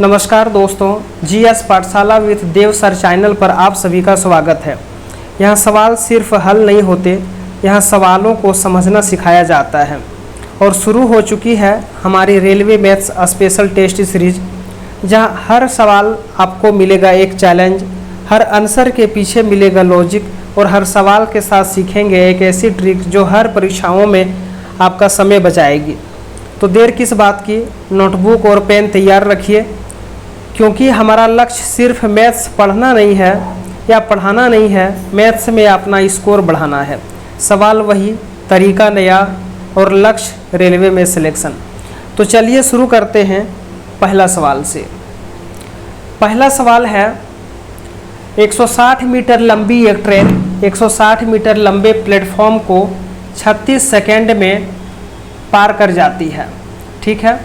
नमस्कार दोस्तों, जीएस पाठशाला विथ देव सर चैनल पर आप सभी का स्वागत है। यहाँ सवाल सिर्फ हल नहीं होते, यहाँ सवालों को समझना सिखाया जाता है। और शुरू हो चुकी है हमारी railway maths special test series, जहाँ हर सवाल आपको मिलेगा एक चैलेंज, हर आंसर के पीछे मिलेगा लॉजिक और हर सवाल के साथ सीखेंगे एक ऐसी ट्रिक जो हर परीक्षाओं में आपका समय बचाएगी। तो देर किस बात की, नोटबुक और पेन तैयार रखिए, क्योंकि हमारा लक्ष्य सिर्फ मैथ्स पढ़ना नहीं है या पढ़ाना नहीं है, मैथ्स में अपना स्कोर बढ़ाना है। सवाल वही, तरीका नया और लक्ष्य रेलवे में सिलेक्शन। तो चलिए शुरू करते हैं पहला सवाल से। पहला सवाल है, 160 मीटर लंबी एक ट्रेन 160 मीटर लंबे प्लेटफॉर्म को 36 सेकेंड में पार कर जाती है। ठीक है,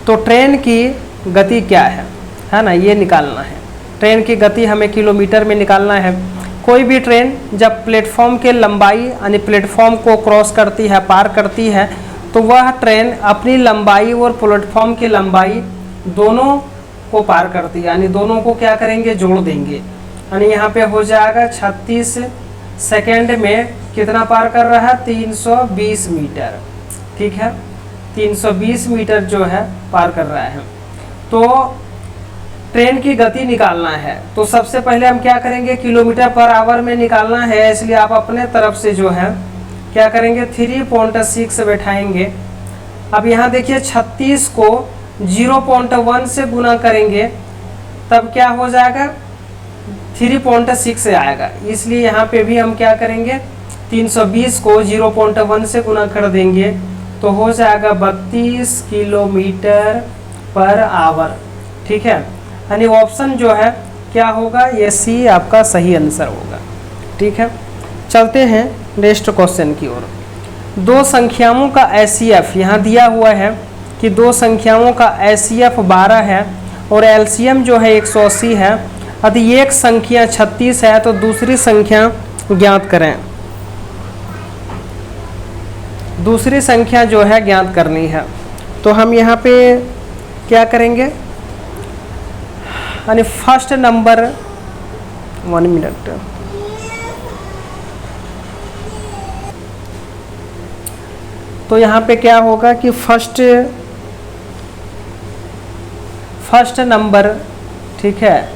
तो ट्रेन की गति क्या है ना, ये निकालना है। ट्रेन की गति हमें किलोमीटर में निकालना है। कोई भी ट्रेन जब प्लेटफॉर्म के लंबाई यानी प्लेटफॉर्म को क्रॉस करती है, पार करती है, तो वह ट्रेन अपनी लंबाई और प्लेटफॉर्म की लंबाई दोनों को पार करती है, यानी दोनों को क्या करेंगे, जोड़ देंगे। यानी यहाँ पे हो जाएगा 36 सेकेंड में कितना पार कर रहा है, 320 मीटर। ठीक है, 320 मीटर जो है पार कर रहा है। तो ट्रेन की गति निकालना है, तो सबसे पहले हम क्या करेंगे, किलोमीटर पर आवर में निकालना है, इसलिए आप अपने तरफ से जो है क्या करेंगे, 3.6 बैठाएंगे। अब यहाँ देखिए 36 को 0.1 से गुना करेंगे, तब क्या हो जाएगा, 3.6 से आएगा। इसलिए यहाँ पे भी हम क्या करेंगे, 320 को 0.1 से गुना कर देंगे, तो हो जाएगा 32 किलोमीटर पर आवर। ठीक है, यानी ऑप्शन जो है क्या होगा, ये सी आपका सही आंसर होगा। ठीक है, चलते हैं नेक्स्ट क्वेश्चन की ओर। दो संख्याओं का एचसीएफ यहाँ दिया हुआ है कि दो संख्याओं का एचसीएफ 12 है और एलसीएम जो है 180 है। यदि एक संख्या 36 है तो दूसरी संख्या ज्ञात करें। दूसरी संख्या जो है ज्ञात करनी है, तो हम यहाँ पे क्या करेंगे, यानी फर्स्ट नंबर 1 मिनट, तो यहाँ पे क्या होगा कि फर्स्ट नंबर, ठीक है,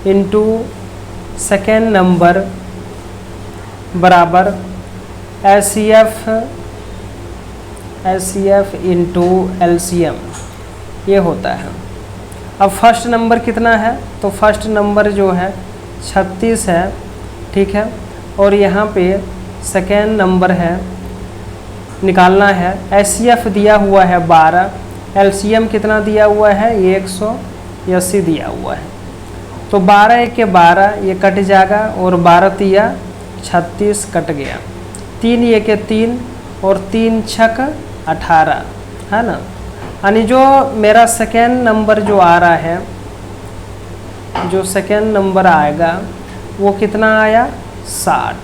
इनटू सेकेंड नंबर बराबर एचसीएफ इंटू एलसीएम, ये होता है। अब फर्स्ट नंबर कितना है, तो फर्स्ट नंबर जो है 36 है। ठीक है, और यहाँ पे सेकेंड नंबर है, निकालना है। एचसीएफ दिया हुआ है 12, एलसीएम कितना दिया हुआ है, 180 दिया हुआ है। तो 12 के 12 ये कट जाएगा और 12 तिया 36 कट गया, 3 ये के 3 और 3 छक 18, है ना। यानी जो मेरा सेकेंड नंबर जो आ रहा है, जो सेकेंड नंबर आएगा वो कितना आया, 60,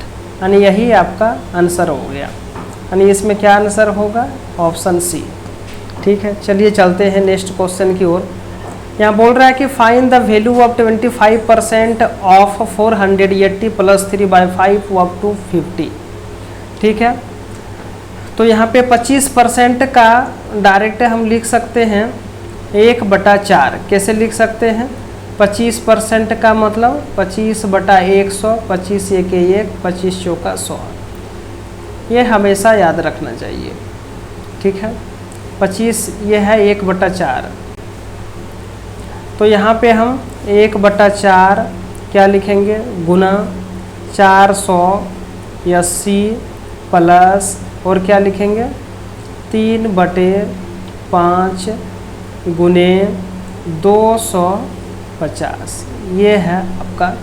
यानी यही आपका आंसर हो गया। यानी इसमें क्या आंसर होगा, ऑप्शन सी। ठीक है, चलिए चलते हैं नेक्स्ट क्वेश्चन की ओर। यहाँ बोल रहा है कि find the value of 25% of 480 + 3/5 up to 50। ठीक है, तो यहाँ पे 25% का डायरेक्ट हम लिख सकते हैं 1/4। कैसे लिख सकते हैं, 25% का मतलब 25/100, 25 1 1, 25 चौका 100। ये हमेशा याद रखना चाहिए। ठीक है, 25 ये है 1/4, तो यहाँ पे हम 1/4 क्या लिखेंगे, गुना 480 प्लस और क्या लिखेंगे, 3/5 गुने 250, ये है आपका।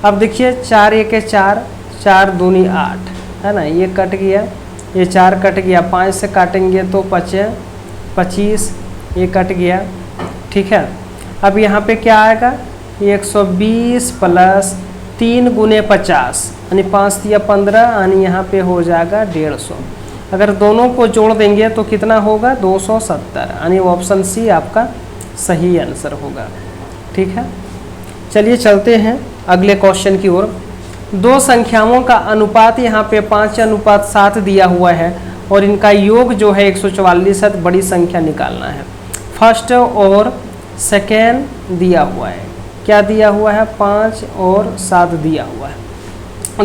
अब देखिए 4 1 4, 4 दूनी 8, है ना, ये कट गया, ये 4 कट गया, 5 से काटेंगे तो 25, ये कट गया। ठीक है, अब यहाँ पे क्या आएगा, 120 प्लस 3 गुने 50, यानी 5 तिया 15, यानी यहाँ पे हो जाएगा 150। अगर दोनों को जोड़ देंगे तो कितना होगा, 270, यानी ऑप्शन सी आपका सही आंसर होगा। ठीक है, चलिए चलते हैं अगले क्वेश्चन की ओर। दो संख्याओं का अनुपात यहाँ पे 5:7 दिया हुआ है और इनका योग जो है 144 है। बड़ी संख्या निकालना है। फर्स्ट और सेकेंड दिया हुआ है, क्या दिया हुआ है, 5 और 7 दिया हुआ है।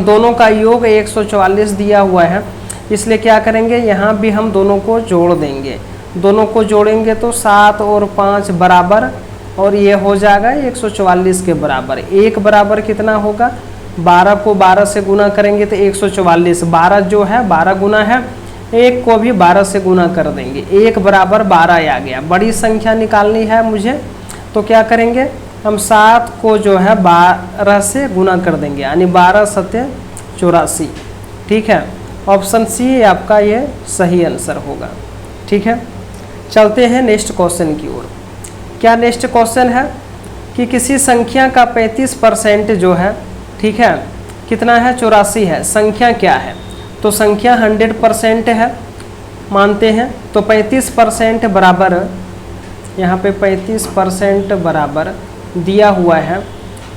दोनों का योग 144 दिया हुआ है, इसलिए क्या करेंगे, यहाँ भी हम दोनों को जोड़ देंगे। दोनों को जोड़ेंगे तो 7 और 5 बराबर, और ये हो जाएगा 144 के बराबर। एक बराबर कितना होगा, 12 को 12 से गुना करेंगे तो 144। 12 जो है 12 गुना है, एक को भी 12 से गुना कर देंगे, एक बराबर 12 आ गया। बड़ी संख्या निकालनी है मुझे, तो क्या करेंगे, हम 7 को जो है 12 से गुना कर देंगे, यानी 12 सत्य 84। ठीक है, ऑप्शन सी आपका ये सही आंसर होगा। ठीक है, चलते हैं नेक्स्ट क्वेश्चन की ओर। क्या नेक्स्ट क्वेश्चन है कि किसी संख्या का 35% जो है, ठीक है, कितना है, 84 है। संख्या क्या है, तो संख्या 100% है मानते हैं, तो 35% बराबर, यहाँ पे 35% बराबर दिया हुआ है,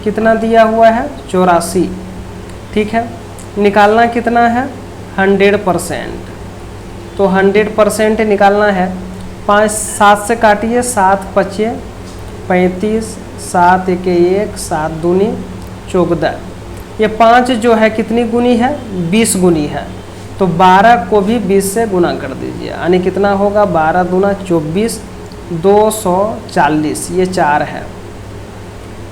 कितना दिया हुआ है, 84। ठीक है, निकालना कितना है, 100%, तो 100% निकालना है। 5 7 से काटिए, 7 5 35, 7 1 1, 7 दूनी 14। ये 5 जो है कितनी गुनी है, 20 गुनी है, तो 12 को भी 20 से गुना कर दीजिए, यानी कितना होगा, 12 दूना 24, 240, ये 4 है।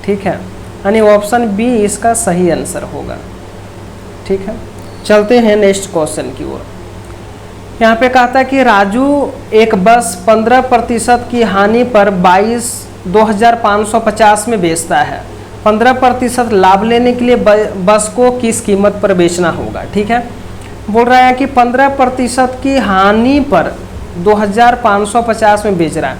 ठीक है, यानी ऑप्शन बी इसका सही आंसर होगा। ठीक है, चलते हैं नेक्स्ट क्वेश्चन की ओर। यहाँ पे कहता है कि राजू एक बस 15% की हानि पर 22,550 में बेचता है। 15% लाभ लेने के लिए बस को किस कीमत पर बेचना होगा। ठीक है, बोल रहा है कि 15% की हानि पर 2,550 में बेच रहा है,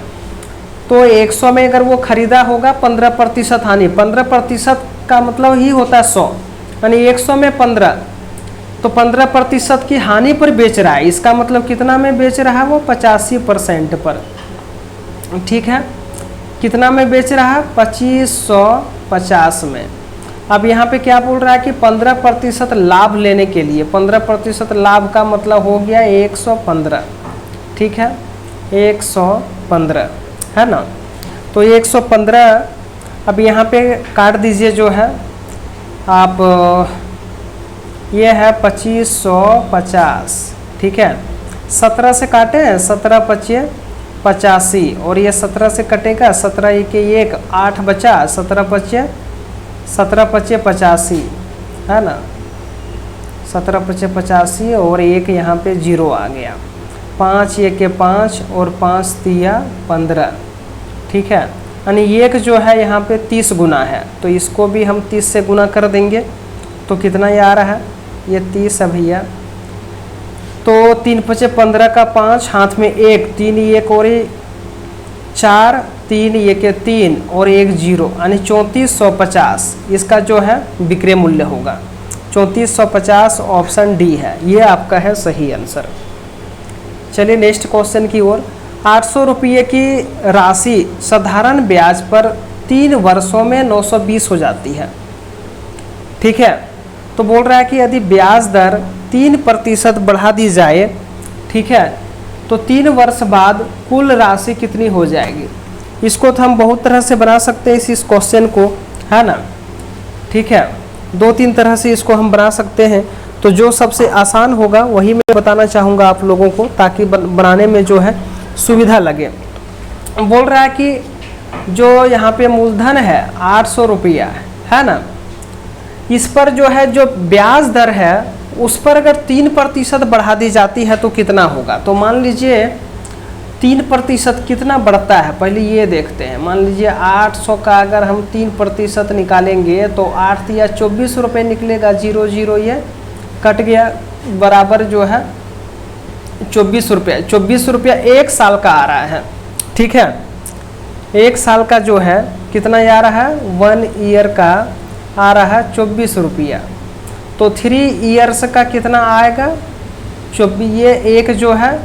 तो 100 में अगर वो खरीदा होगा 15% हानि, 15% का मतलब ही होता है 100, यानी 100 में 15, तो 15% की हानि पर बेच रहा है, इसका मतलब कितना में बेच रहा है, वो 85% पर। ठीक है, कितना में बेच रहा है, 2550 में। अब यहाँ पे क्या बोल रहा है कि 15% लाभ लेने के लिए, 15% लाभ का मतलब हो गया 115। ठीक है, 115 है ना, तो 115 अब यहाँ पे काट दीजिए जो है आप, ये है 2550। ठीक है, 17 से काटे हैं, 17 25 85, और ये 17 से कटेगा, 17 1 1 8 बचा, 17 25 85 है ना, 17 25 85, और एक यहाँ पे 0 आ गया। 5 1 5 और 5 3 15। ठीक है, यानी एक जो है यहाँ पे 30 गुना है, तो इसको भी हम 30 से गुना कर देंगे, तो कितना ये आ रहा है, ये 30 है भैया। तो 3 5 15 का 5, हाथ में 1, 3 1 और 4, 3 1 3 और 1 0, यानी 3450 इसका जो है विक्रय मूल्य होगा। 3450 ऑप्शन डी है, ये आपका है सही आंसर। चलिए नेक्स्ट क्वेश्चन की ओर। 800 रुपये की राशि साधारण ब्याज पर 3 वर्षों में 920 हो जाती है। ठीक है, तो बोल रहा है कि यदि ब्याज दर 3% बढ़ा दी जाए, ठीक है, तो 3 वर्ष बाद कुल राशि कितनी हो जाएगी। इसको तो हम बहुत तरह से बना सकते हैं इस क्वेश्चन को, है ना। ठीक है, 2-3 तरह से इसको हम बना सकते हैं, तो जो सबसे आसान होगा वही मैं बताना चाहूँगा आप लोगों को, ताकि बनाने में जो है सुविधा लगे। बोल रहा है कि जो यहाँ पे मूलधन है 800 रुपया है ना, इस पर जो है जो ब्याज दर है उस पर अगर 3% बढ़ा दी जाती है तो कितना होगा। तो मान लीजिए 3% कितना बढ़ता है, पहले ये देखते हैं। मान लीजिए 800 का अगर हम 3% निकालेंगे तो 8 या 24 रुपये निकलेगा, 0 0 ये कट गया, बराबर जो है 24 रुपये। 24 रुपया 1 साल का आ रहा है। ठीक है, 1 साल का जो है कितना आ रहा है, 1 ईयर का आ रहा है 24 रुपया। तो 3 ईयर्स का कितना आएगा, 24, ये एक जो है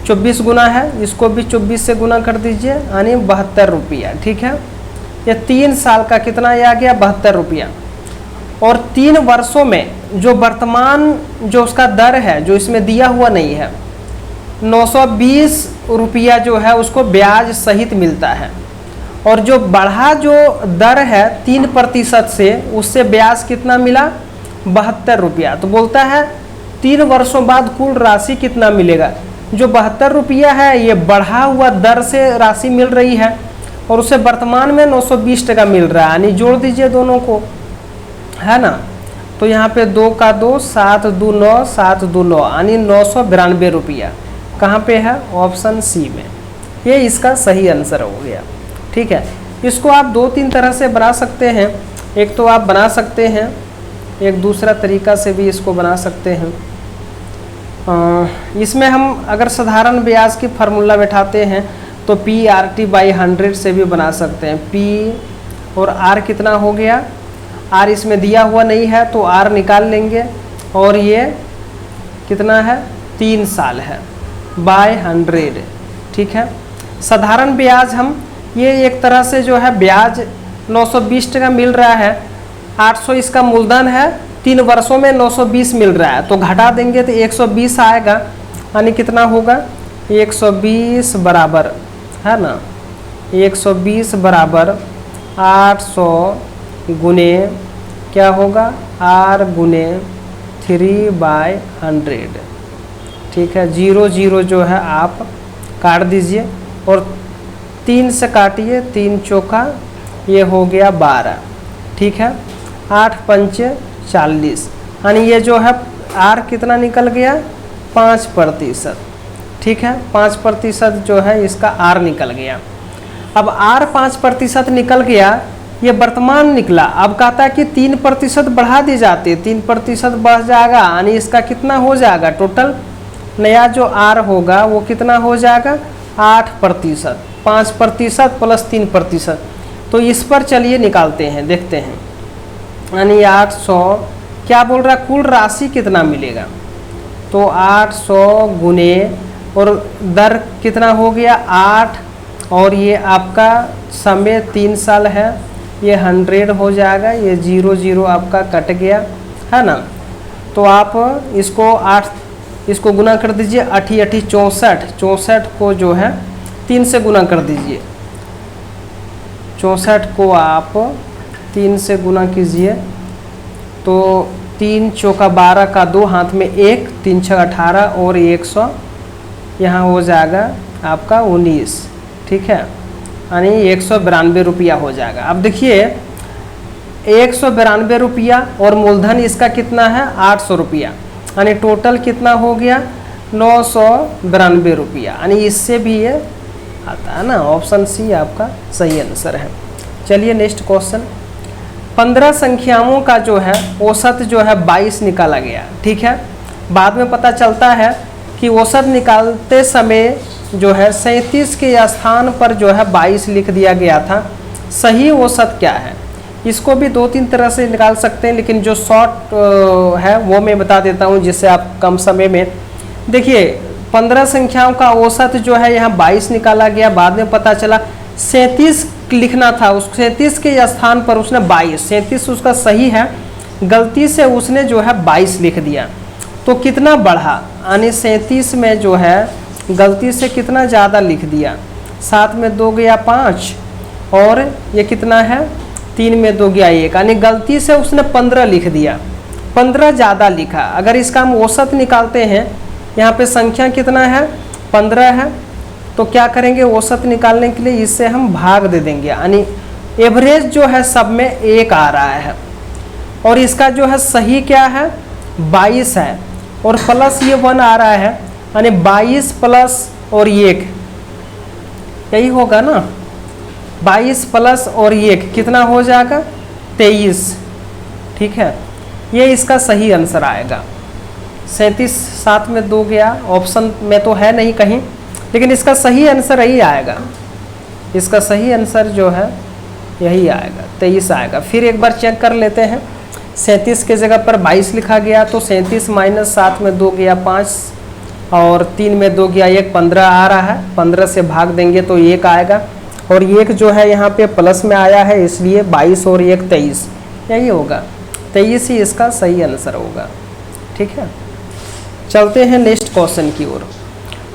24 गुना है, इसको भी 24 से गुना कर दीजिए, यानी 72 रुपया। ठीक है, ये 3 साल का कितना आ गया 72 रुपया। और 3 वर्षों में जो वर्तमान जो उसका दर है जो इसमें दिया हुआ नहीं है 920 रुपया जो है उसको ब्याज सहित मिलता है। और जो बढ़ा जो दर है 3% से उससे ब्याज कितना मिला 72 रुपया। तो बोलता है 3 वर्षों बाद कुल राशि कितना मिलेगा। जो 72 रुपया है ये बढ़ा हुआ दर से राशि मिल रही है और उसे वर्तमान में 920 टका मिल रहा है, यानी जोड़ दीजिए दोनों को, है ना। तो यहाँ पे 2 का 2 7 2 9 7 2 9 यानी 992 रुपया कहाँ पे है ऑप्शन सी में। ये इसका सही आंसर हो गया। ठीक है, इसको आप 2-3 तरह से बना सकते हैं। एक तो आप बना सकते हैं, एक दूसरा तरीका से भी इसको बना सकते हैं। इसमें हम अगर साधारण ब्याज की फार्मूला बैठाते हैं तो PRT/100 से भी बना सकते हैं। P और R कितना हो गया, R इसमें दिया हुआ नहीं है तो R निकाल लेंगे और ये कितना है 3 साल है बाय 100। ठीक है, साधारण ब्याज हम ये एक तरह से जो है ब्याज 920 टका मिल रहा है, 800 इसका मूलधन है, 3 वर्षों में 920 मिल रहा है तो घटा देंगे तो 120 आएगा, यानी कितना होगा 120 बराबर, है ना, 120 बराबर 800 गुने क्या होगा R गुने 3/100। ठीक है, 0 0 जो है आप काट दीजिए और 3 से काटिए, 3 चौका ये हो गया 12। ठीक है, 8 पंचे 40, यानी ये जो है R कितना निकल गया 5%। ठीक है, 5% जो है इसका R निकल गया। अब R 5% निकल गया, ये वर्तमान निकला। अब कहता है कि 3% बढ़ा दी जाती है, 3% बढ़ जाएगा, यानी इसका कितना हो जाएगा टोटल नया जो R होगा वो कितना हो जाएगा 8%, 5% प्लस 3%। तो इस पर चलिए निकालते हैं, देखते हैं, यानी 800 क्या बोल रहा है कुल राशि कितना मिलेगा। तो 800 गुने और दर कितना हो गया 8 और ये आपका समय 3 साल है, ये 100 हो जाएगा, ये 0 0 आपका कट गया, है ना। तो आप इसको गुना कर दीजिए, 8 8 64, 64 को जो है 3 से गुना कर दीजिए, 64 को आप 3 से गुना कीजिए तो 3 चौका 12 का 2 हाथ में 1, 3 6 18 और 100 यहाँ हो जाएगा आपका 19। ठीक है, यानी 192 रुपया हो जाएगा। अब देखिए 192 रुपया और मूलधन इसका कितना है 800 रुपया, यानी टोटल कितना हो गया 992 रुपया, यानी इससे भी ये आता है ना। ऑप्शन सी आपका सही आंसर है। चलिए नेक्स्ट क्वेश्चन, 15 संख्याओं का जो है औसत जो है 22 निकाला गया। ठीक है, बाद में पता चलता है कि औसत निकालते समय जो है 37 के स्थान पर जो है 22 लिख दिया गया था। सही औसत क्या है, इसको भी 2-3 तरह से निकाल सकते हैं, लेकिन जो शॉर्ट है वो मैं बता देता हूँ जिससे आप कम समय में। देखिए 15 संख्याओं का औसत जो है यहाँ 22 निकाला गया, बाद में पता चला 37 लिखना था, उस 37 के स्थान पर उसने 22, 37 उसका सही है, गलती से उसने जो है 22 लिख दिया। तो कितना बढ़ा, यानी 37 में जो है गलती से कितना ज़्यादा लिख दिया, 7 में 2 गया 5 और ये कितना है 3 में 2 गया 1, यानी गलती से उसने 15 लिख दिया, 15 ज़्यादा लिखा। अगर इसका हम औसत निकालते हैं, यहाँ पे संख्या कितना है 15 है, तो क्या करेंगे औसत निकालने के लिए इससे हम भाग दे देंगे, यानी एवरेज जो है सब में 1 आ रहा है और इसका जो है सही क्या है 22 है और प्लस ये 1 आ रहा है, यानी 22 प्लस और 1 यही होगा ना, 22 प्लस और 1 कितना हो जाएगा 23। ठीक है, ये इसका सही आंसर आएगा। 37 7 में 2 गया, ऑप्शन में तो है नहीं कहीं, लेकिन इसका सही आंसर यही आएगा, इसका सही आंसर जो है यही आएगा 23 आएगा। फिर एक बार चेक कर लेते हैं, 37 के जगह पर 22 लिखा गया तो 37 माइनस 7 में 2 गया 5 और 3 में 2 गया 1, 15 आ रहा है, 15 से भाग देंगे तो 1 आएगा। और एक जो है यहाँ पे प्लस में आया है, इसलिए 22 और 1 23, यही होगा 23 ही इसका सही आंसर होगा। ठीक है, चलते हैं नेक्स्ट क्वेश्चन की ओर।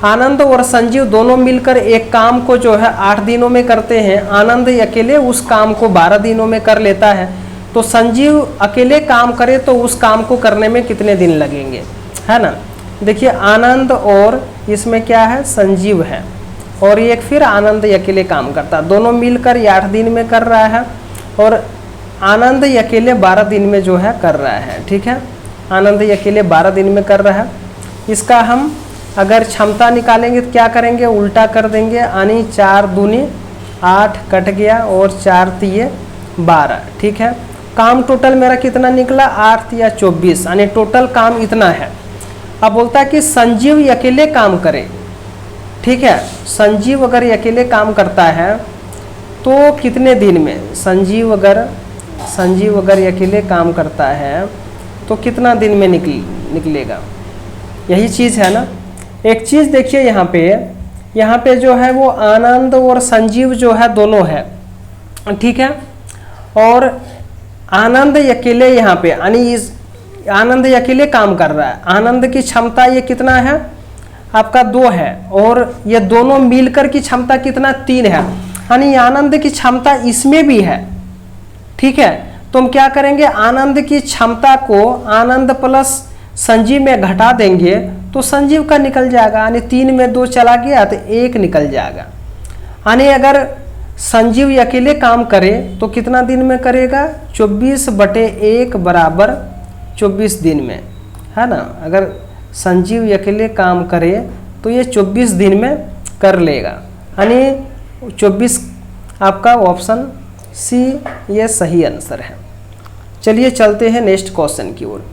आनंद और संजीव दोनों मिलकर एक काम को जो है 8 दिनों में करते हैं। आनंद अकेले उस काम को 12 दिनों में कर लेता है, तो संजीव अकेले काम करे तो उस काम को करने में कितने दिन लगेंगे, है ना। देखिए आनंद और इसमें क्या है, संजीव है, और एक फिर आनंद अकेले काम करता है, दोनों मिलकर 8 दिन में कर रहा है, और आनंद अकेले 12 दिन में जो है कर रहा है। ठीक है, आनंद अकेले 12 दिन में कर रहा है। इसका हम अगर क्षमता निकालेंगे तो क्या करेंगे, उल्टा कर देंगे, यानी 4 दूनी 8 कट गया और 4 तिये 12। ठीक है, काम टोटल मेरा कितना निकला, 8 या 24, यानी टोटल काम इतना है। अब बोलता है कि संजीव अकेले काम करे। ठीक है, संजीव अगर अकेले काम करता है तो कितने दिन में, संजीव अगर अकेले काम करता है तो कितना दिन में निकलेगा, यही चीज़ है ना। एक चीज़ देखिए यहाँ पे जो है वो आनंद और संजीव जो है दोनों है। ठीक है, और आनंद अकेले यहाँ पे यानी आनंद अकेले काम कर रहा है। आनंद की क्षमता ये कितना है आपका 2 है, और ये दोनों मिलकर की क्षमता कितना 3 है, यानी आनंद की क्षमता इसमें भी है। ठीक है, तो हम क्या करेंगे, आनंद की क्षमता को आनंद प्लस संजीव में घटा देंगे तो संजीव का निकल जाएगा, यानी 3 में 2 चला गया तो 1 निकल जाएगा। यानी अगर संजीव अकेले काम करे तो कितना दिन में करेगा, 24/1 बराबर 24 दिन में, है ना। अगर संजीव अकेले काम करे तो ये 24 दिन में कर लेगा, यानी 24 आपका ऑप्शन सी ये सही आंसर है। चलिए चलते हैं नेक्स्ट क्वेश्चन की ओर।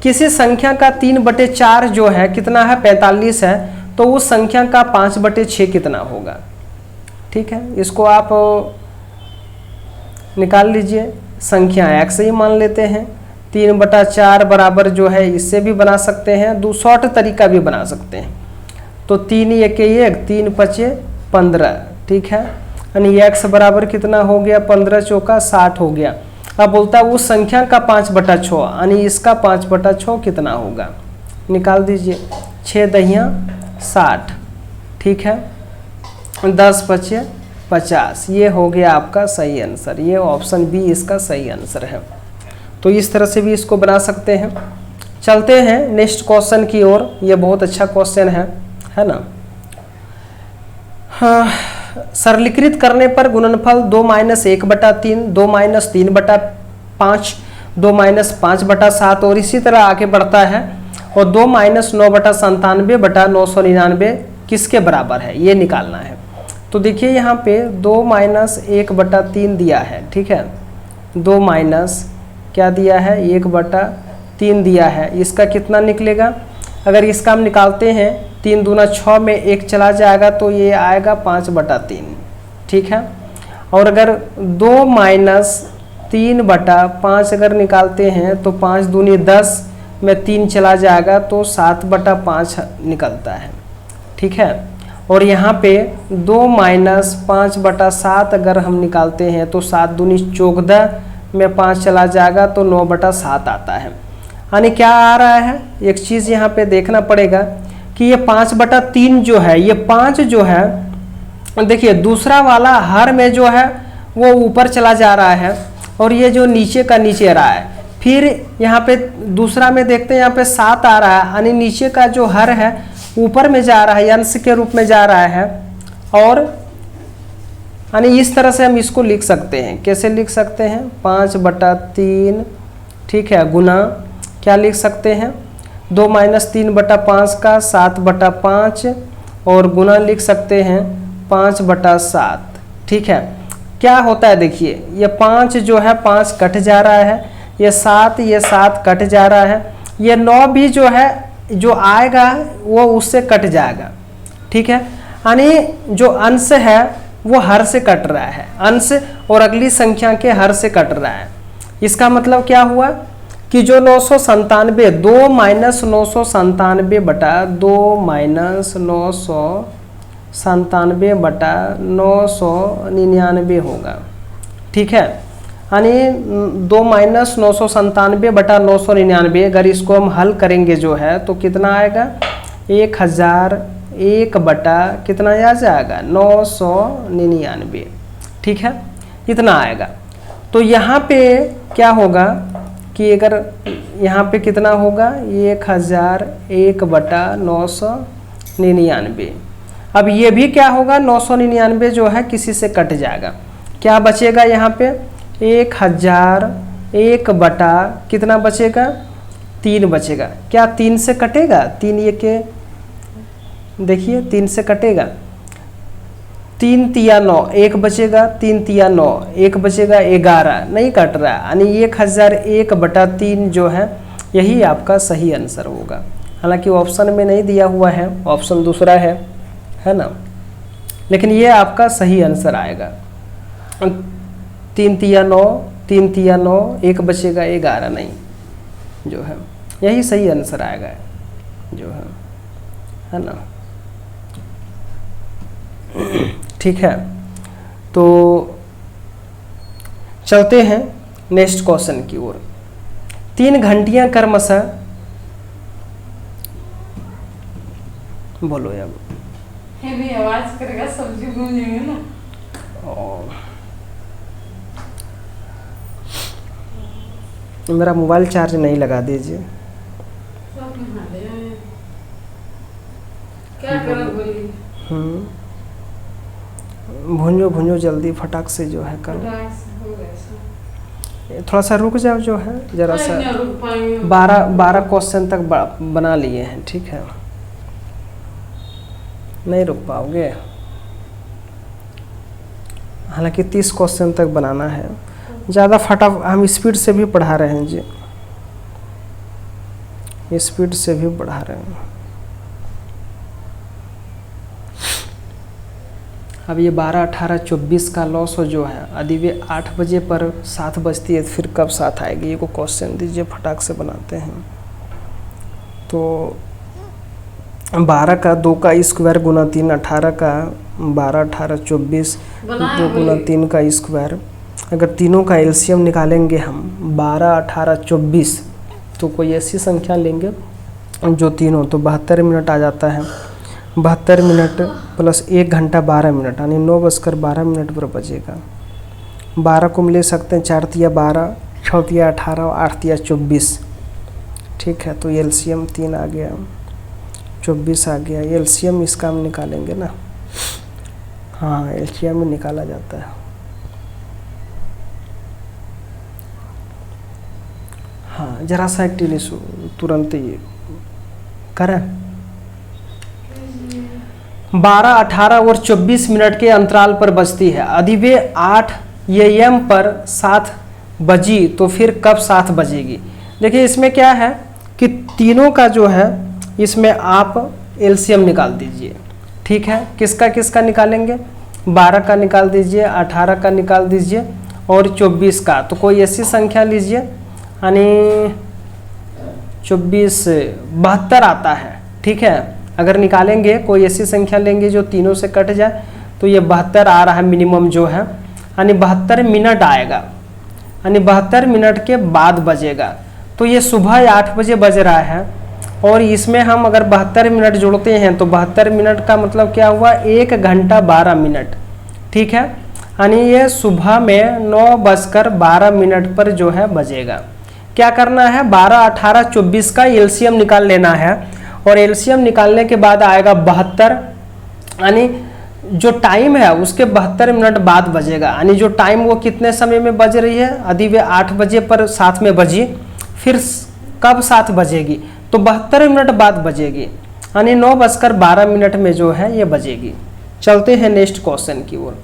किसी संख्या का 3/4 जो है कितना है, 45 है, तो उस संख्या का 5/6 कितना होगा। ठीक है, इसको आप निकाल लीजिए, संख्या x ही मान लेते हैं। 3/4 बराबर जो है इससे भी बना सकते हैं, शॉर्ट तरीका भी बना सकते हैं। तो 3 1 1 3 5 15। ठीक है, यानी x बराबर कितना हो गया, 15 चौका 60 हो गया। अब बोलता है उस संख्या का 5/6, यानी इसका 5/6 कितना होगा, निकाल दीजिए। 6 दहिया 60। ठीक है, 10 5 50, ये हो गया आपका सही आंसर। ये ऑप्शन बी इसका सही आंसर है। तो इस तरह से भी इसको बना सकते हैं। चलते हैं नेक्स्ट क्वेश्चन की ओर। ये बहुत अच्छा क्वेश्चन है ना। हाँ, सरलीकृत करने पर गुणनफल 2 - 1/3, 2 - 3/5, 2 - 5/7 और इसी तरह आगे बढ़ता है। और 2 - 9/97/999 किसके बराबर है, ये निकालना है। तो देखिए यहाँ पे 2 - 1/3 दिया है। ठीक है, 2 माइनस क्या दिया है, 1/3 दिया है। इसका कितना निकलेगा, अगर इसका हम निकालते हैं 3 दूना 6 में 1 चला जाएगा तो ये आएगा 5/3। ठीक है, और अगर 2 - 3/5 अगर निकालते हैं तो 5 दूनी 10 में 3 चला जाएगा तो 7/5 निकलता है। ठीक है, और यहाँ पे 2 - 5/7 अगर हम निकालते हैं तो 7 दूनी 14 में 5 चला जाएगा तो 9/7 आता है। यानी क्या आ रहा है, एक चीज़ यहाँ पे देखना पड़ेगा कि ये 5/3 जो है, ये 5 जो है, देखिए दूसरा वाला हर में जो है वो ऊपर चला जा रहा है, और ये जो नीचे का नीचे रहा है। फिर यहाँ पे दूसरा में देखते हैं, यहाँ पे 7 आ रहा है, यानी नीचे का जो हर है ऊपर में जा रहा है, अंश के रूप में जा रहा है। और यानी इस तरह से हम इसको लिख सकते हैं। कैसे लिख सकते हैं, 5/3, ठीक है, गुना क्या लिख सकते हैं, 2 - 3/5 का 7/5 और गुना लिख सकते हैं 5/7। ठीक है, क्या होता है देखिए, ये 5 जो है 5 कट जा रहा है, ये 7 कट जा रहा है, ये 9 भी जो है जो आएगा वो उससे कट जाएगा। ठीक है, यानी जो अंश है वो हर से कट रहा है, अंश और अगली संख्या के हर से कट रहा है। इसका मतलब क्या हुआ कि जो 997, 2 - 997/2 - 97/999 होगा। ठीक है, यानी 2 माइनस 997/999, अगर इसको हम हल करेंगे जो है तो कितना आएगा, 1001 बटा कितना आ जाएगा, 999। ठीक है, इतना आएगा। तो यहाँ पे क्या होगा कि अगर यहाँ पे कितना होगा, 1001 बटा 999। अब ये भी क्या होगा, 999 जो है किसी से कट जाएगा, क्या बचेगा यहाँ पे, 1001 बटा कितना बचेगा, 3 बचेगा। क्या 3 से कटेगा, 3 ये के देखिए 3 से कटेगा, 3 तिया 9, 1 बचेगा, 3 तिया 9, 1 बचेगा, 11 नहीं कट रहा, यानी 1001 बटा 3 जो है यही आपका सही आंसर होगा। हालांकि ऑप्शन में नहीं दिया हुआ है, ऑप्शन दूसरा है ना, लेकिन ये आपका सही आंसर आएगा। 3 तिया 9, 3 तिया 9, 1 बचेगा, 11 नहीं, जो है यही सही आंसर आएगा जो है ना। ठीक है, तो चलते हैं नेक्स्ट क्वेश्चन की ओर। 3 घंटियां क्रमशः, बोलो यार, भी आवाज करेगा, सब्जी भूनेंगे ना। मेरा मोबाइल चार्ज नहीं लगा दीजिए। क्या करो बोलिए। भूंजो जल्दी फटाक से जो है कर, थोड़ा सा रुक जाओ जो है जरा सा। 12 क्वेश्चन तक बना लिए हैं। ठीक है, नहीं रुक पाओगे, हालांकि 30 क्वेश्चन तक बनाना है। ज़्यादा हम स्पीड से भी पढ़ा रहे हैं जी, स्पीड से भी पढ़ा रहे हैं। अब ये 12, 18, 24 का लॉस हो जो है, यदि वे 8 बजे पर 7 बजती है, फिर कब 7 आएगी, ये को क्वेश्चन दीजिए, फटाक से बनाते हैं। तो 12 का 2 का स्क्वायर गुना 3, 18 का 12, 18, 24, 2 गुना 3 का स्क्वायर। अगर तीनों का एलसीएम निकालेंगे हम 12, 18, 24, तो कोई ऐसी संख्या लेंगे जो तीनों, तो 72 मिनट आ जाता है। 72 मिनट प्लस 1 घंटा 12 मिनट, यानी 9:12 पर बजेगा। 12 को हम ले सकते हैं, 4 तिया 12, 6 तिया 18 और 8 तिया 24। ठीक है, तो एलसीएम 3 आ गया, 24 आ गया। एलसीएम इसका हम निकालेंगे ना, हाँ एलसीएम में निकाला जाता है। हाँ जरा सा एक्टिव तुरंत ही करें। 12, 18 और 24 मिनट के अंतराल पर बजती है। यदि वे 8 AM पर 7 बजी तो फिर कब 7 बजेगी। देखिए इसमें क्या है कि तीनों का जो है इसमें आप एलसीएम निकाल दीजिए। ठीक है, किसका किसका निकालेंगे, 12 का निकाल दीजिए, 18 का निकाल दीजिए और 24 का। तो कोई ऐसी संख्या लीजिए, यानी 24 72 आता है। ठीक है, अगर निकालेंगे कोई ऐसी संख्या लेंगे जो तीनों से कट जाए, तो ये 72 आ रहा है मिनिमम जो है, यानी 72 मिनट आएगा, यानी 72 मिनट के बाद बजेगा। तो ये सुबह 8 बजे बज रहा है, और इसमें हम अगर 72 मिनट जोड़ते हैं तो 72 मिनट का मतलब क्या हुआ, 1 घंटा 12 मिनट। ठीक है, यानी ये सुबह में 9:12 पर जो है बजेगा। क्या करना है, 12, 18, 24 का एलसीएम निकाल लेना है, और एलसीएम निकालने के बाद आएगा 72, यानी जो टाइम है उसके 72 मिनट बाद बजेगा। यानी जो टाइम वो कितने समय में बज रही है, यदि वे 8 बजे पर 7 में बजी, फिर कब 7 बजेगी, तो 72 मिनट बाद बजेगी, यानी 9:12 में जो है ये बजेगी। चलते हैं नेक्स्ट क्वेश्चन की ओर।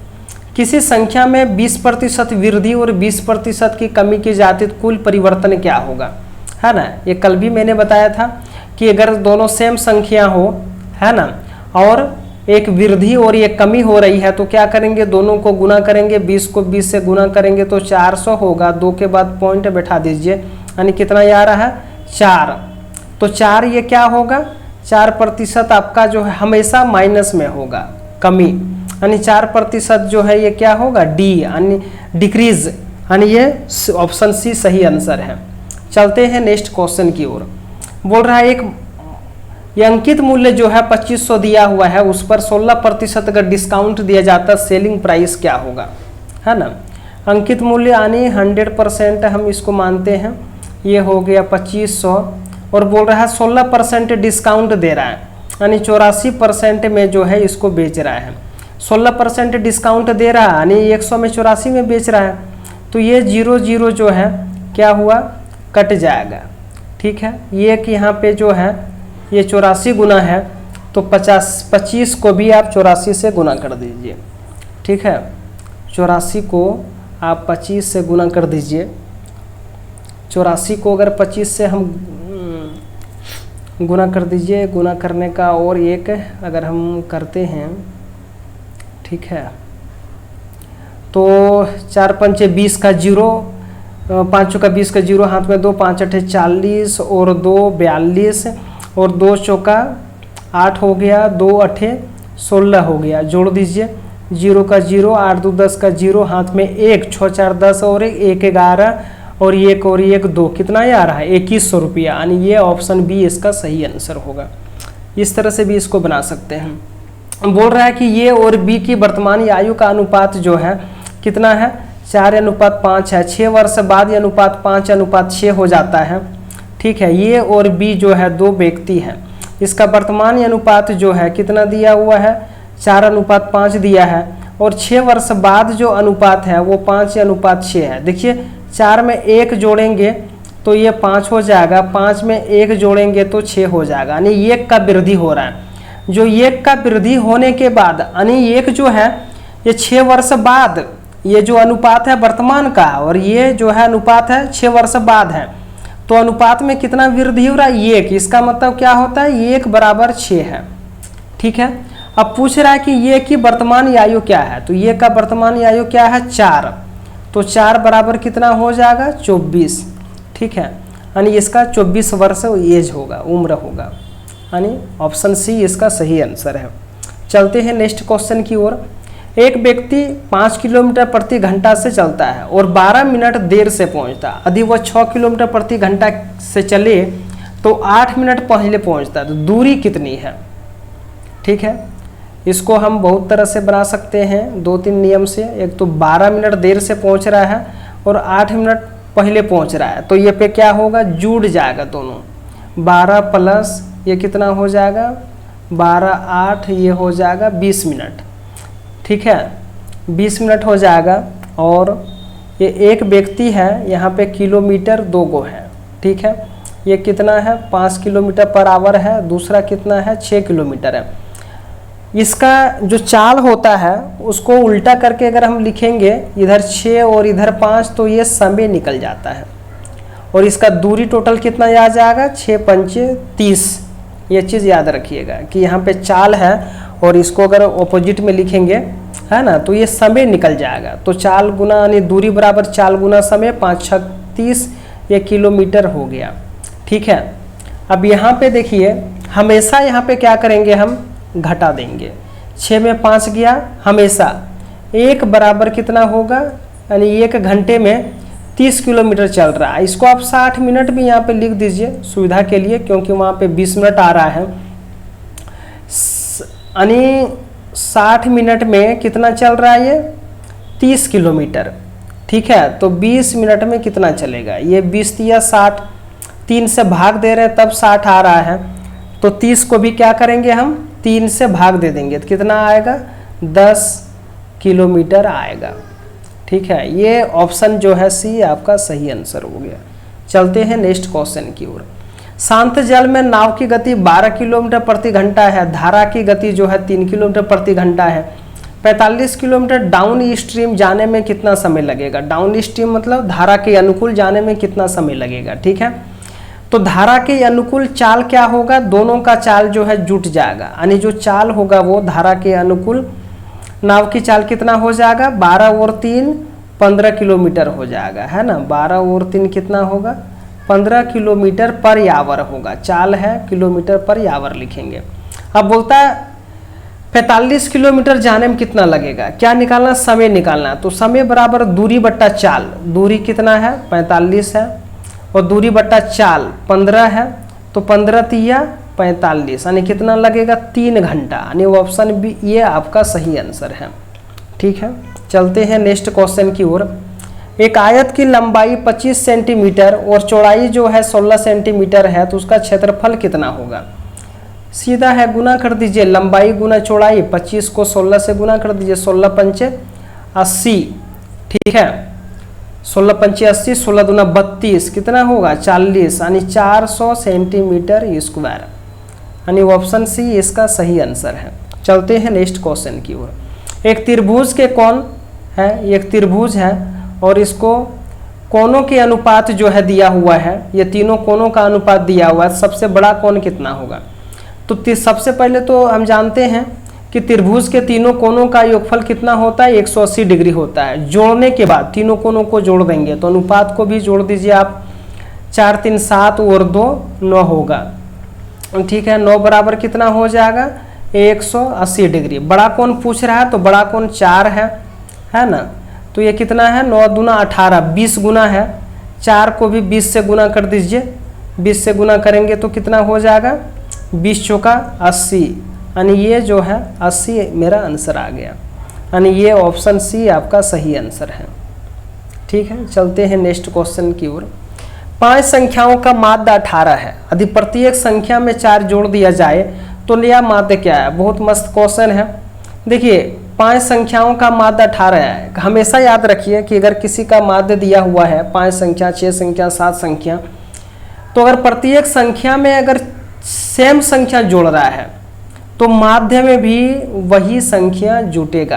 किसी संख्या में 20% वृद्धि और 20% की कमी की जाती तो कुल परिवर्तन क्या होगा, है ना। ये कल भी मैंने बताया था कि अगर दोनों सेम संख्या हो, है ना, और एक वृद्धि और एक कमी हो रही है, तो क्या करेंगे, दोनों को गुना करेंगे, 20 को 20 से गुना करेंगे तो 400 होगा। 2 के बाद पॉइंट बैठा दीजिए, यानी कितना आ रहा है, 4। तो 4 ये क्या होगा, 4% आपका जो है हमेशा माइनस में होगा, कमी, यानी 4% जो है ये क्या होगा, डी यानी डिक्रीज, यानी ये ऑप्शन सी सही आंसर है। चलते हैं नेक्स्ट क्वेश्चन की ओर। बोल रहा है ये अंकित मूल्य जो है 2500 दिया हुआ है, उस पर 16% अगर डिस्काउंट दिया जाता सेलिंग प्राइस क्या होगा, है ना। अंकित मूल्य यानी 100% हम इसको मानते हैं, ये हो गया 2500, और बोल रहा है 16% डिस्काउंट दे रहा है, यानी 84% में जो है इसको बेच रहा है। 16% डिस्काउंट दे रहा है यानी 100 में 84 में बेच रहा है, तो ये 0 जो है क्या हुआ, कट जाएगा। ठीक है, ये कि यहाँ पे जो है ये 84 गुना है, तो 25 को भी आप 84 से गुना कर दीजिए। ठीक है, 84 को आप 25 से गुना कर दीजिए। 84 को अगर 25 से हम गुना कर दीजिए, गुना करने का और एक अगर हम करते हैं, ठीक है, तो 4 पंचे 20 का 0, 5 चौका 20 का 0, हाथ में 2, 5 अठे 40 और 2 42 और 2 चौका 8 हो गया, 2 अठे 16 हो गया। जोड़ दीजिए, 0 का 0, 8 2 10 का 0, हाथ में 1, 6 4 10 और 1 11 और 1 2, कितना ये आ रहा है 2100 रुपया, यानी ये ऑप्शन बी इसका सही आंसर होगा। इस तरह से भी इसको बना सकते हैं। बोल रहा है कि ये और बी की वर्तमान आयु का अनुपात जो है कितना है, 4:5 है। 6 वर्ष बाद ये अनुपात 5:6 हो जाता है। ठीक है, ये और बी जो है 2 व्यक्ति हैं, इसका वर्तमान अनुपात जो है कितना दिया हुआ है, 4:5 दिया है, और 6 वर्ष बाद जो अनुपात है वो 5:6 है। देखिए 4 में 1 जोड़ेंगे तो ये 5 हो जाएगा, 5 में 1 जोड़ेंगे तो 6 हो जाएगा, यानी 1 का वृद्धि हो रहा है। जो 1 का वृद्धि होने के बाद यानी 1 जो है ये 6 वर्ष बाद, ये जो अनुपात है वर्तमान का, और ये जो है अनुपात है 6 वर्ष बाद है, तो अनुपात में कितना वृद्धि हो रहा है, 1। इसका मतलब क्या होता है, 1 बराबर 6 है। ठीक है, अब पूछ रहा है कि ये की वर्तमान आयु क्या है, तो ये का वर्तमान आयु क्या है 4, तो 4 बराबर कितना हो जाएगा 24। ठीक है, यानी इसका 24 वर्ष एज होगा, उम्र होगा, यानी ऑप्शन सी इसका सही आंसर है। चलते हैं नेक्स्ट क्वेश्चन की ओर। एक व्यक्ति 5 किलोमीटर प्रति घंटा से चलता है और 12 मिनट देर से पहुंचता है। यदि वह 6 किलोमीटर प्रति घंटा से चले तो 8 मिनट पहले पहुंचता है, तो दूरी कितनी है। ठीक है, इसको हम बहुत तरह से बना सकते हैं, 2-3 नियम से। एक तो 12 मिनट देर से पहुंच रहा है और 8 मिनट पहले पहुंच रहा है, तो ये पे क्या होगा, जुड़ जाएगा दोनों। 12 प्लस ये कितना हो जाएगा, 12 8 ये हो जाएगा 20 मिनट। ठीक है, 20 मिनट हो जाएगा। और ये एक व्यक्ति है, यहाँ पे किलोमीटर 2 गो है। ठीक है, ये कितना है 5 किलोमीटर पर आवर है, दूसरा कितना है 6 किलोमीटर है। इसका जो चाल होता है उसको उल्टा करके अगर हम लिखेंगे, इधर 6 और इधर 5, तो ये समय निकल जाता है। और इसका दूरी टोटल कितना आ जाएगा, 6 पंचे 30। ये चीज़ याद रखिएगा कि यहाँ पे चाल है और इसको अगर ऑपोजिट में लिखेंगे, है ना, तो ये समय निकल जाएगा। तो चाल गुना यानी दूरी बराबर चाल गुना समय, 5 6 30, ये किलोमीटर हो गया। ठीक है, अब यहाँ पे देखिए, हमेशा यहाँ पे क्या करेंगे, हम घटा देंगे। 6 में 5 गया, हमेशा 1 बराबर कितना होगा, यानी 1 घंटे में 30 किलोमीटर चल रहा है। इसको आप 60 मिनट भी यहाँ पे लिख दीजिए सुविधा के लिए, क्योंकि वहाँ पे 20 मिनट आ रहा है। यानी 60 मिनट में कितना चल रहा है, ये 30 किलोमीटर। ठीक है, तो 20 मिनट में कितना चलेगा, ये 20 या 60, 3 से भाग दे रहे हैं तब 60 आ रहा है, तो 30 को भी क्या करेंगे, हम 3 से भाग दे देंगे, तो कितना आएगा 10 किलोमीटर आएगा। ठीक है, ये ऑप्शन जो है सी आपका सही आंसर हो गया। चलते हैं नेक्स्ट क्वेश्चन की ओर। शांत जल में नाव की गति 12 किलोमीटर प्रति घंटा है, धारा की गति जो है 3 किलोमीटर प्रति घंटा है। 45 किलोमीटर डाउन स्ट्रीम जाने में कितना समय लगेगा। डाउन स्ट्रीम मतलब धारा के अनुकूल जाने में कितना समय लगेगा। ठीक है, तो धारा के अनुकूल चाल क्या होगा, दोनों का चाल जो है जुट जाएगा, यानी जो चाल होगा वो धारा के अनुकूल नाव की चाल कितना हो जाएगा, 12 और 3 15 किलोमीटर हो जाएगा, है ना। 12 और 3 कितना होगा, 15 किलोमीटर पर आवर होगा। चाल है, किलोमीटर पर आवर लिखेंगे। अब बोलता है 45 किलोमीटर जाने में कितना लगेगा, क्या निकालना, समय निकालना। तो समय बराबर दूरी बट्टा चाल, दूरी कितना है 45 है और दूरी बट्टा चाल 15 है, तो 15 तिया 45 यानी कितना लगेगा 3 घंटा, यानी ऑप्शन बी ये आपका सही आंसर है। ठीक है, चलते हैं नेक्स्ट क्वेश्चन की ओर। एक आयत की लंबाई 25 सेंटीमीटर और चौड़ाई जो है 16 सेंटीमीटर है, तो उसका क्षेत्रफल कितना होगा। सीधा है, गुना कर दीजिए, लंबाई गुना चौड़ाई, 25 को 16 से गुना कर दीजिए, 16 पंचे 80, ठीक है, 16 पंचे 80, 16 दूना 32, कितना होगा 40, यानी 400 सेंटीमीटर स्क्वायर, यानी ऑप्शन सी इसका सही आंसर है। चलते हैं नेक्स्ट क्वेश्चन की ओर। एक त्रिभुज के कोण है, एक त्रिभुज है और इसको कोणों के अनुपात जो है दिया हुआ है, ये तीनों कोणों का अनुपात दिया हुआ है, सबसे बड़ा कोण कितना होगा। तो सबसे पहले तो हम जानते हैं कि त्रिभुज के तीनों कोणों का योगफल कितना होता है 180 डिग्री होता है। जोड़ने के बाद तीनों कोणों को जोड़ देंगे तो अनुपात को भी जोड़ दीजिए आप, 4 3 7 और 2 9 होगा, ठीक है, 9 बराबर कितना हो जाएगा 180 डिग्री। बड़ा कोण पूछ रहा है तो बड़ा कोण 4 है ना, तो ये कितना है 9 दूना 18, 20 गुना है, 4 को भी 20 से गुना कर दीजिए, 20 से गुना करेंगे तो कितना हो जाएगा 20 चौका 80, यानी ये जो है 80 मेरा आंसर आ गया, यानी ये ऑप्शन सी आपका सही आंसर है। ठीक है, चलते हैं नेक्स्ट क्वेश्चन की ओर। 5 संख्याओं का माध्य 18 है, यदि प्रत्येक संख्या में 4 जोड़ दिया जाए तो यह माध्य क्या है। बहुत मस्त क्वेश्चन है। देखिए 5 संख्याओं का माध्य 18 है। हमेशा याद रखिए कि अगर किसी का माध्य दिया हुआ है 5 संख्या 6 संख्या 7 संख्या, तो अगर प्रत्येक संख्या में अगर सेम संख्या जोड़ रहा है तो माध्य में भी वही संख्या जुटेगा,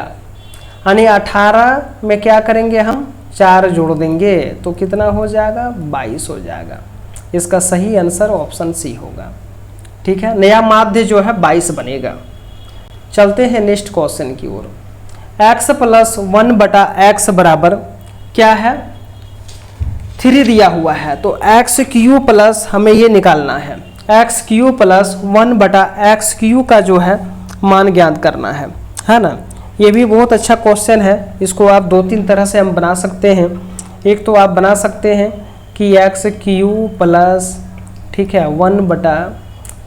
यानी 18 में क्या करेंगे हम 4 जोड़ देंगे तो कितना हो जाएगा 22 हो जाएगा। इसका सही आंसर ऑप्शन सी होगा। ठीक है, नया माध्य जो है 22 बनेगा। चलते हैं नेक्स्ट क्वेश्चन की ओर। x प्लस 1 बटा एक्स बराबर क्या है 3 दिया हुआ है, तो एक्स क्यू प्लस हमें ये निकालना है, एक्स क्यू प्लस 1 बटा एक्स क्यू का जो है मान ज्ञात करना है ना। ये भी बहुत अच्छा क्वेश्चन है, इसको आप 2-3 तरह से हम बना सकते हैं। एक तो आप बना सकते हैं कि एक्स क्यू प्लस, ठीक है, 1 बटा